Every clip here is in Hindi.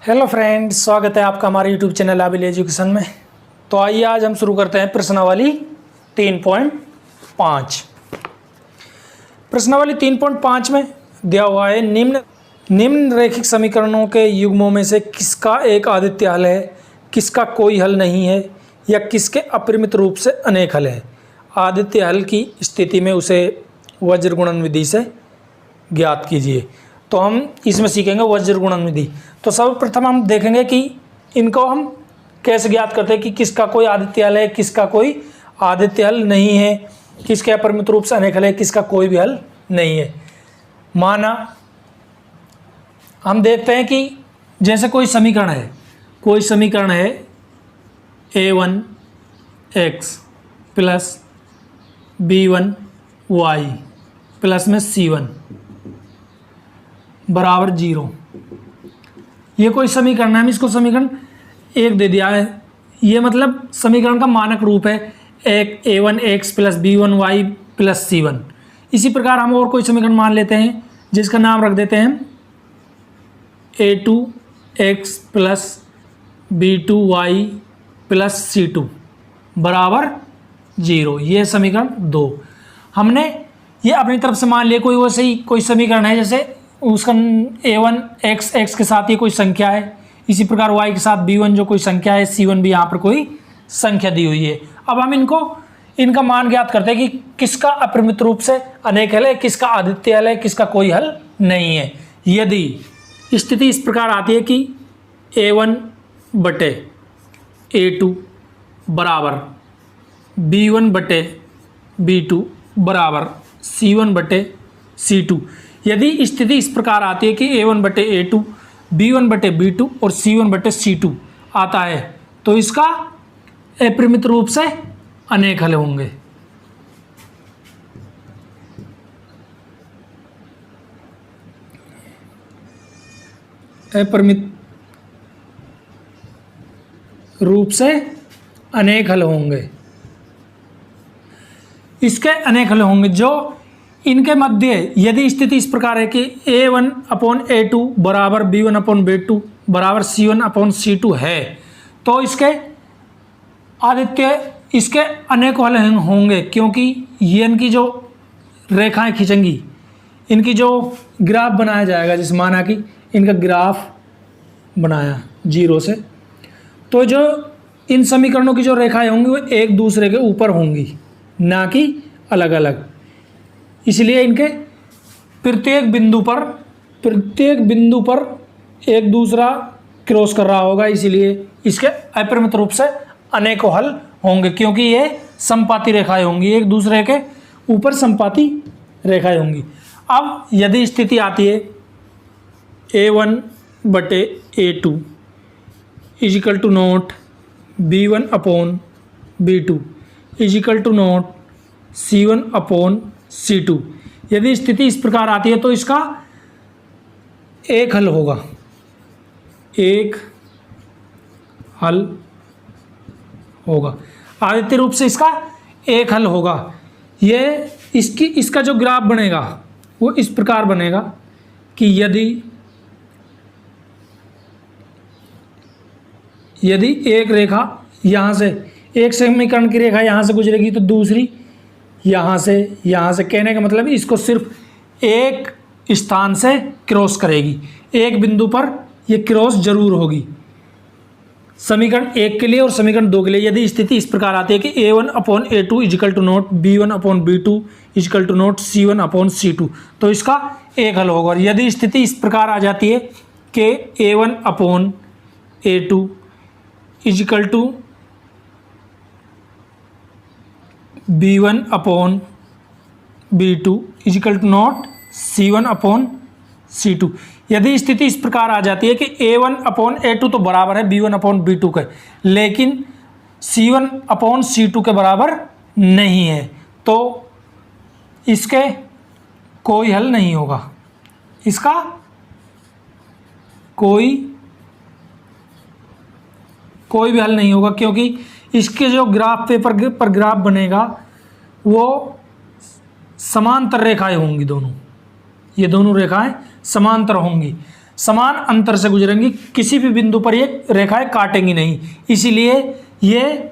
हेलो फ्रेंड्स, स्वागत है आपका हमारे यूट्यूब चैनल आबिल एजुकेशन में। तो आइए आज हम शुरू करते हैं प्रश्नावली 3.5। प्रश्नावली 3.5 में दिया हुआ है निम्नरेखिक समीकरणों के युग्मों में से किसका एक आदित्य हल है, किसका कोई हल नहीं है, या किसके अपरिमित रूप से अनेक हल है। आदित्य हल की स्थिति में उसे वज्र गुणन विधि से ज्ञात कीजिए। तो हम इसमें सीखेंगे वज्र गुणन विधि। तो सर्वप्रथम हम देखेंगे कि इनको हम कैसे ज्ञात करते हैं कि किसका कोई आदित्य हल है, किसका कोई आदित्य हल नहीं है, किसके अपरिमित रूप से अनेक हल है, किसका कोई भी हल नहीं है। माना हम देखते हैं कि जैसे कोई समीकरण है a1x प्लस b1y प्लस में c1 बराबर 0। ये कोई समीकरण है, हम इसको समीकरण 1 दे दिया है। ये मतलब समीकरण का मानक रूप है एक a1x plus b1y plus c1। इसी प्रकार हम और कोई समीकरण मान लेते हैं जिसका नाम रख देते हैं a2x plus b2y plus c2 बराबर 0। ये समीकरण 2 हमने ये अपनी तरफ से मान लिया। कोई वैसे ही कोई समीकरण है, जैसे उसका a1x के साथ ये कोई संख्या है, इसी प्रकार y के साथ b1 जो कोई संख्या है, c1 भी यहाँ पर कोई संख्या दी हुई है। अब हम इनका मान ज्ञात करते हैं कि किसका अपरिमित रूप से अनेक हल है, किसका आदित्य हल है, किसका कोई हल नहीं है। यदि स्थिति इस प्रकार आती है कि a1 बटे a2 बराबर b1 बटे b2 बराबर c1 बटे c2, यदि स्थिति इस प्रकार आती है कि a1 बटे a2, b1 बटे b2 और c1 बटे c2 आता है, तो इसका अपरिमित रूप से अनेक हल होंगे। अपरिमित रूप से अनेक हल होंगे। इसके अनेक हल होंगे जो इनके मध्य, यदि स्थिति इस प्रकार है कि a1 अपॉन a2 बराबर b1 अपॉन b2 बराबर c1 अपॉन c2 है, तो इसके आदित्य इसके अनेक हल होंगे, क्योंकि ये इनकी जो रेखाएं खींचेंगी, इनकी जो ग्राफ बनाया जाएगा, जिस माना कि इनका ग्राफ बनाया 0 से, तो जो इन समीकरणों की जो रेखाएं होंगी वो एक दूसरे के ऊपर होंगी, ना कि अलग अलग। इसलिए इनके प्रत्येक बिंदु पर एक दूसरा क्रॉस कर रहा होगा, इसीलिए इसके अपरिमित रूप से अनेकों हल होंगे, क्योंकि ये समपाती रेखाएं होंगी, एक दूसरे के ऊपर समपाती रेखाएं होंगी। अब यदि स्थिति आती है a1 बटे a2 is equal to not b1 upon b2 is equal to not c1 upon c2, यदि स्थिति इस प्रकार आती है तो इसका एक हल होगा, एक हल होगा। आदित्य रूप से इसका एक हल होगा। ये इसका जो ग्राफ बनेगा वो इस प्रकार बनेगा कि यदि एक रेखा यहाँ से, एक समीकरण की रेखा यहाँ से गुजरेगी तो दूसरी यहाँ से, कहने का मतलब इसको सिर्फ एक स्थान से क्रॉस करेगी, एक बिंदु पर ये क्रॉस जरूर होगी, समीकरण 1 के लिए और समीकरण 2 के लिए। यदि स्थिति इस प्रकार आती है कि a1 upon a2 is equal to not b1 upon b2 is equal to not c1 upon c2, तो इसका एक हल होगा। और यदि स्थिति इस प्रकार आ जाती है कि a1 upon a2 is equal to b1 upon b2 is equal to not c1 upon c2, यदि स्थिति इस प्रकार आ जाती है कि a1 अपॉन a2 तो बराबर है b1 अपॉन b2 के, लेकिन c1 अपॉन c2 के बराबर नहीं है, तो इसके कोई हल नहीं होगा। इसका कोई भी हल नहीं होगा, क्योंकि इसके जो ग्राफ पेपर पर ग्राफ बनेगा वो समांतर रेखाएं होंगी, ये दोनों रेखाएं समांतर होंगी। समान अंतर से गुजरेंगी, किसी भी बिंदु पर ये रेखाएं काटेंगी नहीं, इसीलिए ये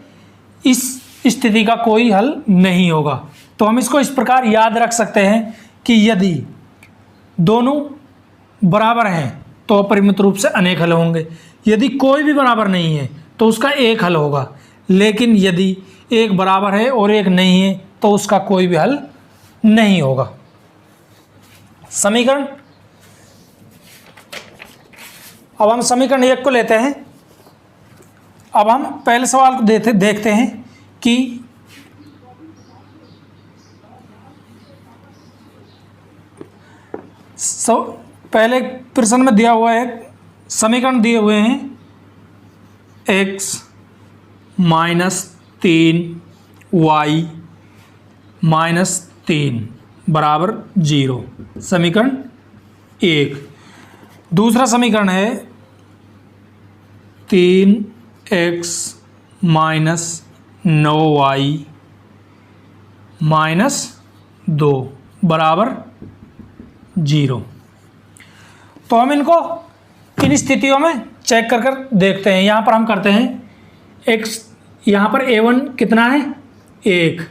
इस स्थिति का कोई हल नहीं होगा। तो हम इसको इस प्रकार याद रख सकते हैं कि यदि दोनों बराबर हैं तो अपरिमित रूप से अनेक हल होंगे, यदि कोई भी बराबर नहीं है तो उसका एक हल होगा, लेकिन यदि एक बराबर है और एक नहीं है तो उसका कोई भी हल नहीं होगा। समीकरण, अब हम समीकरण 1 को लेते हैं। अब हम पहले सवाल को देखते हैं कि पहले प्रश्न में दिया हुआ है, समीकरण दिए हुए हैं x - 3y - 3 बराबर 0, समीकरण 1। दूसरा समीकरण है 3x - 9y - 2 बराबर 0। तो हम इनको इन स्थितियों में चेक कर देखते हैं। यहाँ पर हम करते हैं x, यहाँ पर a1 कितना है 1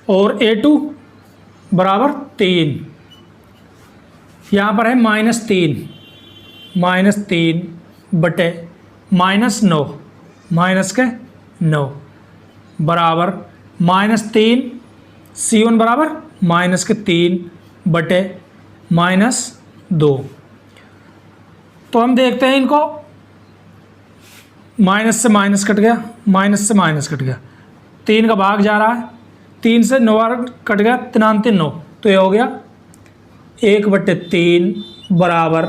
और a2 बराबर 3, यहाँ पर है -3 बटे -9 -9 बराबर -3, c1 बराबर -3 बटे -2। तो हम देखते हैं इनको, माइनस से माइनस कट गया, माइनस से माइनस कट गया, 3 का भाग जा रहा है, 3 से 9 कट गया, 3 3 9, तो ये हो गया 1/3 बराबर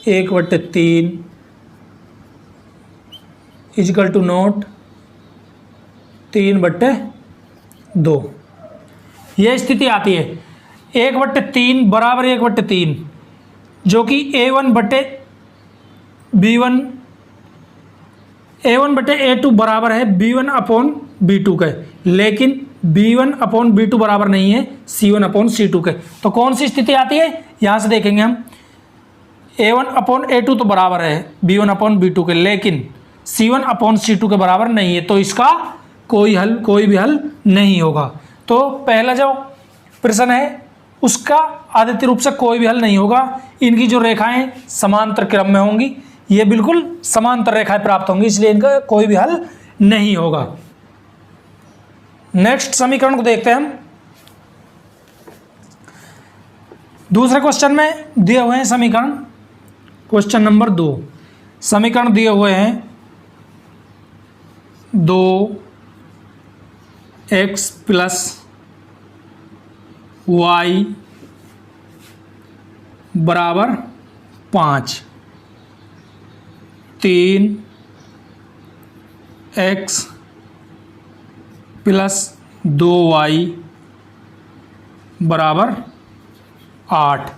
1/3 इजिकल टू नोट 3/2। यह स्थिति आती है 1/3 बराबर 1/3, जो कि a1 बटे b1, a1 बटे a2 बराबर है b1 अपॉन b2 के, लेकिन b1 अपॉन b2 बराबर नहीं है c1 अपॉन c2 के। तो कौन सी स्थिति आती है, यहाँ से देखेंगे हम, a1 अपॉन a2 तो बराबर है b1 अपॉन b2 के, लेकिन c1 अपॉन c2 के बराबर नहीं है, तो इसका कोई भी हल नहीं होगा। तो पहला जो प्रश्न है उसका आदित्य रूप से कोई भी हल नहीं होगा। इनकी जो रेखाएं समांतर क्रम में होंगी, ये बिल्कुल समांतर रेखाएं प्राप्त होंगी, इसलिए इनका कोई भी हल नहीं होगा। नेक्स्ट समीकरण को देखते हैं हम। दूसरे क्वेश्चन में दिए हुए हैं समीकरण, क्वेश्चन नंबर 2, समीकरण दिए हुए हैं 2x + y बराबर 5, 3x + 2y बराबर 8।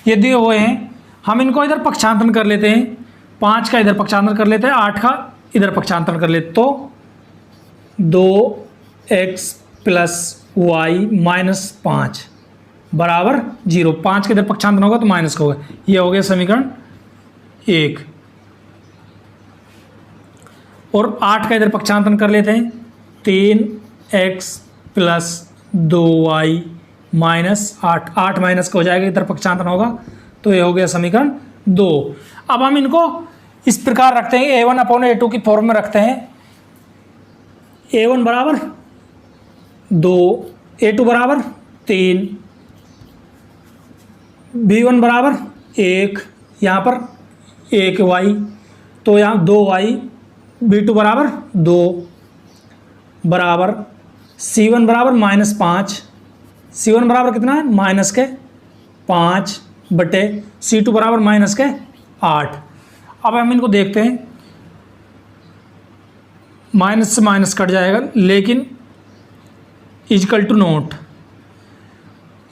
ये दिए हुए हैं, हम इनको इधर पक्षांतरण कर लेते हैं, 5 का इधर पक्षांतरण कर लेते हैं, 8 का इधर पक्षांतरण कर लेते, तो 2x + y - 5 बराबर 0। 5 के इधर पक्षांतरण होगा तो माइनस का होगा। ये हो गया समीकरण 1। और 8 का इधर पक्षांतरण कर लेते हैं, 3x + 2y - 8, 8 माइनस का हो जाएगा, इधर पक्षांतरण होगा, तो ये हो गया समीकरण 2। अब हम इनको इस प्रकार रखते हैं, a1 अपॉन a2 की फॉर्म में रखते हैं, a1 बराबर 2, a2 बराबर 3, b1 बराबर 1, यहाँ पर 1y, तो यहाँ 2y, b2 बराबर 2 बराबर c1 बराबर -5, c1 बराबर कितना है -5 बटे c2 बराबर -8। अब हम इनको देखते हैं, माइनस से माइनस कट जाएगा, लेकिन is equal to note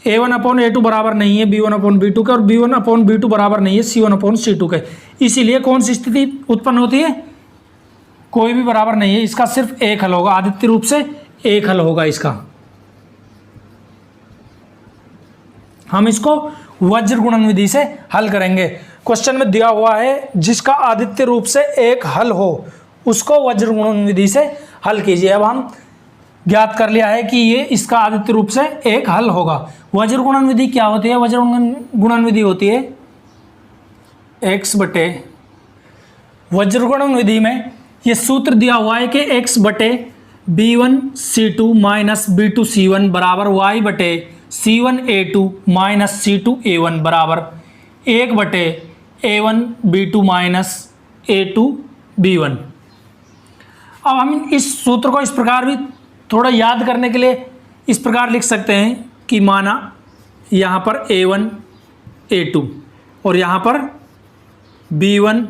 a1 upon a2 बराबर नहीं है b1 अपॉन b2 के, और b1 अपॉन b2 बराबर नहीं है c1 अपॉन c2 के। इसीलिए कौन सी स्थिति उत्पन्न होती है, कोई भी बराबर नहीं है, इसका सिर्फ एक हल होगा, आदित्य रूप से एक हल होगा इसका। हम इसको वज्र गुणन विधि से हल करेंगे। क्वेश्चन में दिया हुआ है जिसका आदित्य रूप से एक हल हो उसको वज्र गुणन विधि से हल कीजिए। अब हम ज्ञात कर लिया है कि ये इसका आदित्य रूप से एक हल होगा। वज्र गुणन विधि क्या होती है? वज्र गुणन विधि होती है x बटे, वज्र गुणन विधि में ये सूत्र दिया हुआ है कि x बटे b1c2 माइनस b2c1 बराबर y बटे c1a2 माइनस c2a1 बराबर 1 बटे a1b2 माइनस a2b1। अब हम इस सूत्र को इस प्रकार भी थोड़ा याद करने के लिए इस प्रकार लिख सकते हैं कि माना यहाँ पर a1 a2 और यहाँ पर b1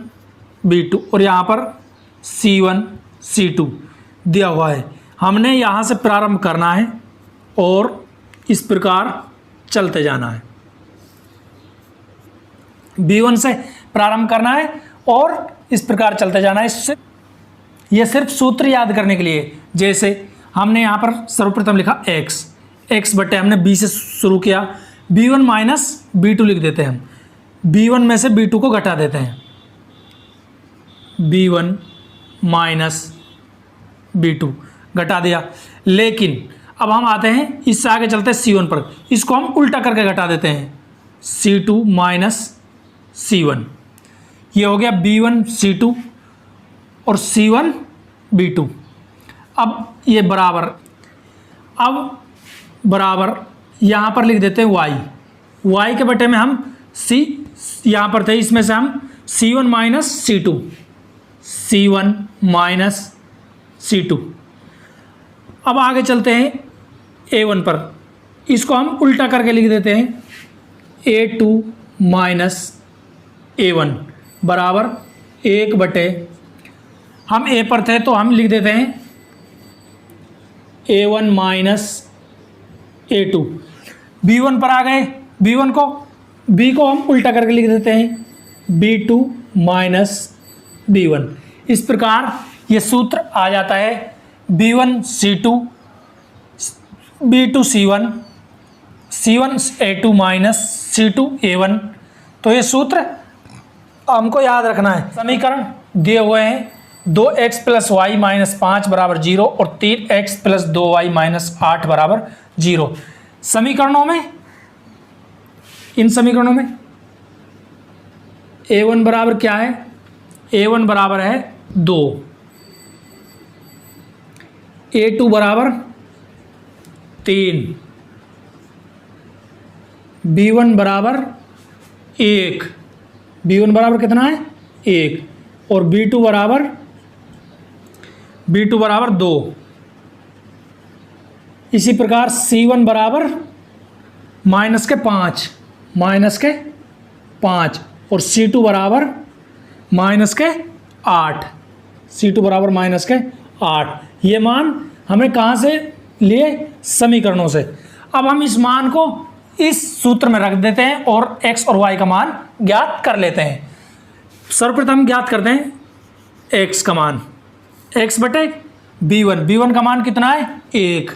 b2 और यहाँ पर c1 c2 दिया हुआ है। हमने यहाँ से प्रारंभ करना है और इस प्रकार चलते जाना है। b1 से प्रारंभ करना है और इस प्रकार चलते जाना है। इससे यह सिर्फ सूत्र याद करने के लिए, जैसे हमने यहाँ पर सर्वप्रथम लिखा x बटे हमने b से शुरू किया, b1 माइनस b2 लिख देते हैं हम, b1 में से b2 को घटा देते हैं, b1 माइनस b2 घटा दिया। लेकिन अब हम आते हैं इससे आगे चलते हैं c1 पर, इसको हम उल्टा करके घटा देते हैं, c2 माइनस c1। ये हो गया b1 c2 और c1 b2। अब ये बराबर, अब बराबर यहाँ पर लिख देते हैं y के बटे में हम c यहाँ पर थे, इसमें से हम c1 minus c2, c1 minus c2। अब आगे चलते हैं a1 पर, इसको हम उल्टा करके लिख देते हैं a2 माइनस a1 बराबर 1 बटे, हम a पर थे तो हम लिख देते हैं a1 माइनस a2। b1 पर आ गए, b को हम उल्टा करके लिख देते हैं b2 माइनस b1। इस प्रकार ये सूत्र आ जाता है b1 c2 b2 c1 c1 a2 minus c2 a1। तो ये सूत्र हमको याद रखना है। समीकरण दिए हुए हैं 2x प्लस वाई माइनस 5 बराबर 0 और 3x प्लस 2y माइनस 8 बराबर 0। समीकरणों में, इन समीकरणों में a1 बराबर क्या है? a1 बराबर है 2, a2 बराबर 3, b1 बराबर 1, b1 बराबर कितना है? 1 और b2 बराबर 2। इसी प्रकार c1 बराबर माइनस के 5 और c2 बराबर माइनस के 8, c2 बराबर माइनस के 8। ये मान हमने कहाँ से लिए? समीकरणों से। अब हम इस मान को इस सूत्र में रख देते हैं और x और y का मान ज्ञात कर लेते हैं। सर्वप्रथम ज्ञात करते हैं x का मान, x बटे b1 का मान कितना है? 1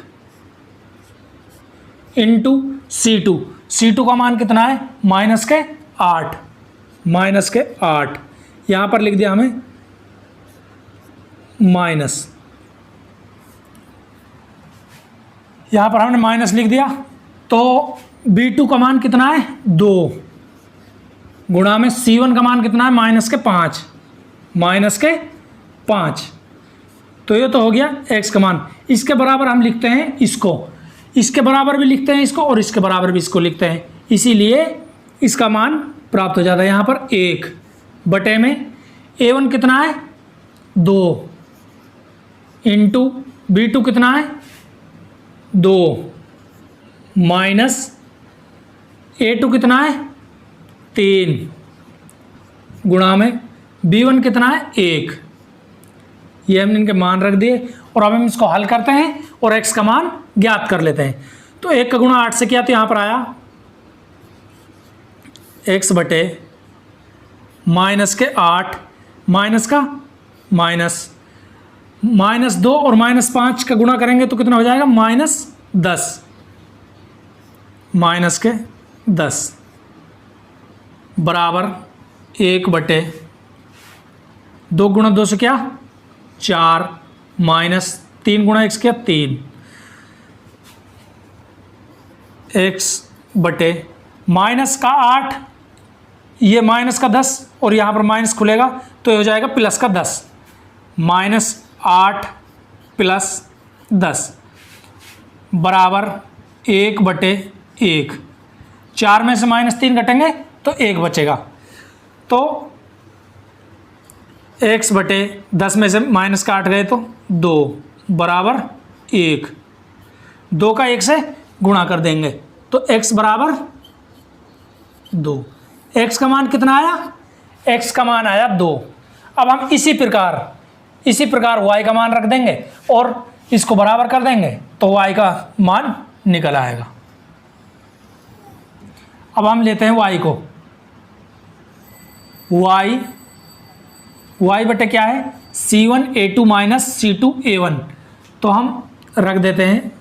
इंटू c2 का मान कितना है? माइनस के 8, यहाँ पर लिख दिया हमें माइनस, यहाँ पर हमने माइनस लिख दिया। तो b2 का मान कितना है? 2 गुणा में c1 का मान कितना है? माइनस के 5। तो ये तो हो गया x का मान। इसके बराबर हम लिखते हैं इसको, इसके बराबर भी लिखते हैं इसको और इसके बराबर भी इसको लिखते हैं, इसीलिए इसका मान प्राप्त हो जाता है। यहाँ पर 1 बटे में a1 कितना है? 2 इंटू b2 कितना है? 2 माइनस a2 कितना है? 3 गुणा में b1 कितना है? 1। ये हमने इनके मान रख दिए और अब हम इसको हल करते हैं और x का मान ज्ञात कर लेते हैं। तो 1 का गुणा 8 से किया तो यहाँ पर आया x बटे माइनस के 8, माइनस का माइनस 2 और माइनस 5 का गुणा करेंगे तो कितना हो जाएगा? माइनस के 10। बराबर 1/2 गुणा 2 से क्या 4 माइनस 3 गुणा x क्या 3 x बटे माइनस का 8, ये माइनस का 10 और यहाँ पर माइनस खुलेगा तो ये हो जाएगा प्लस का 10, -8 + 10 बराबर 1/1। 4 में से -3 घटेंगे तो 1 बचेगा, तो x बटे 10 में से माइनस का 8 गए तो 2 बराबर 1। 2 का 1 से गुणा कर देंगे तो x बराबर 2। x का मान कितना आया? x का मान आया 2। अब हम इसी प्रकार y का मान रख देंगे और इसको बराबर कर देंगे तो y का मान निकल आएगा। अब हम लेते हैं y को, y बटे क्या है C1A2 माइनस C2A1, तो हम रख देते हैं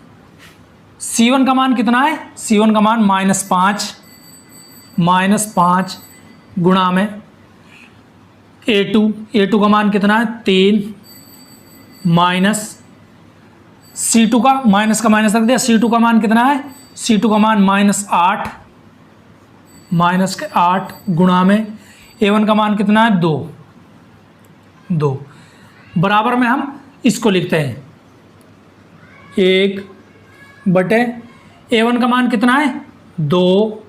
C1 का मान कितना है, C1 का मान -5 गुणा में A2 का मान कितना है 3 माइनस C2 का माइनस का माइनस रख दिया, C2 का मान कितना है, C2 का मान -8 गुणा में A1 का मान कितना है 2 बराबर में हम इसको लिखते हैं 1/A1 का मान कितना है 2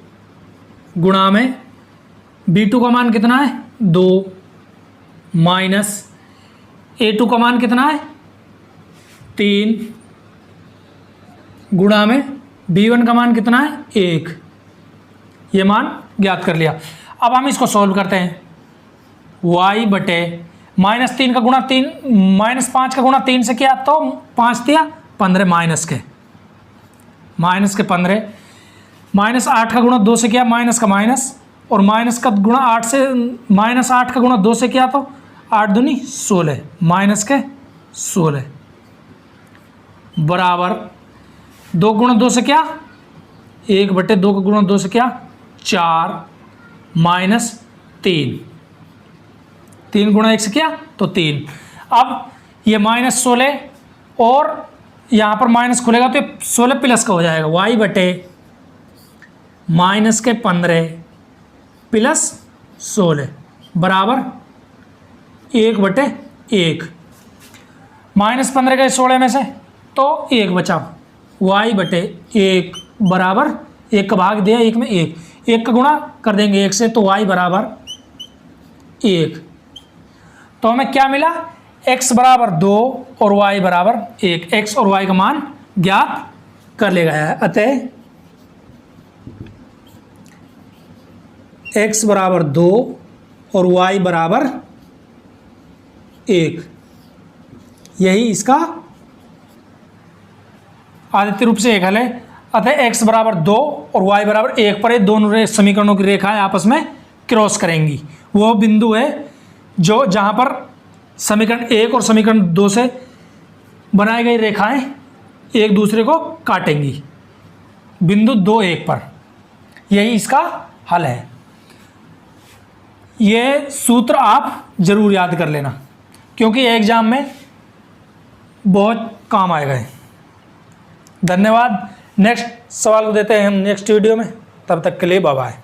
गुणा में B2 का मान कितना है 2 माइनस A2 का मान कितना है 3 गुणा में B1 का मान कितना है 1। ये मान ज्ञात कर लिया। अब हम इसको सॉल्व करते हैं। y बटे -3 का गुणा 3 -5 का गुणा 3 से किया तो 5 दिया 15 माइनस के 15 -8 का गुणा 2 से किया माइनस का माइनस और माइनस का गुणा 8 से -8 का गुणा 2 से किया तो 8 दूनी 16 माइनस के 16 बराबर 2 गुणा 2 से क्या 1/2 का गुणा 2 से क्या 4 माइनस 3 गुणा 1 से क्या तो 3। अब ये -16 और यहाँ पर माइनस खुलेगा तो 16 प्लस का हो जाएगा y बटे -15 प्लस 16 बराबर 1/1। -15 गए 16 में से तो 1 बचा, y बटे 1 बराबर 1 का भाग दिया 1 में 1 का गुणा कर देंगे 1 से तो y बराबर 1। तो हमें क्या मिला x बराबर 2 और y बराबर 1। x और y का मान ज्ञात कर लिया गया है। अतः x बराबर 2 और y बराबर 1, यही इसका आदित्य रूप से एक हल है। अतः x बराबर 2 और y बराबर 1 पर ये दोनों समीकरणों की रेखाएं आपस में क्रॉस करेंगी। वो बिंदु है जो जहाँ पर समीकरण 1 और समीकरण 2 से बनाई गई रेखाएं एक दूसरे को काटेंगी बिंदु 2, 1 पर। यही इसका हल है। ये सूत्र आप जरूर याद कर लेना क्योंकि एग्जाम में बहुत काम आएगा। धन्यवाद। नेक्स्ट सवाल को देते हैं हम नेक्स्ट वीडियो में, तब तक के लिए बाय बाय।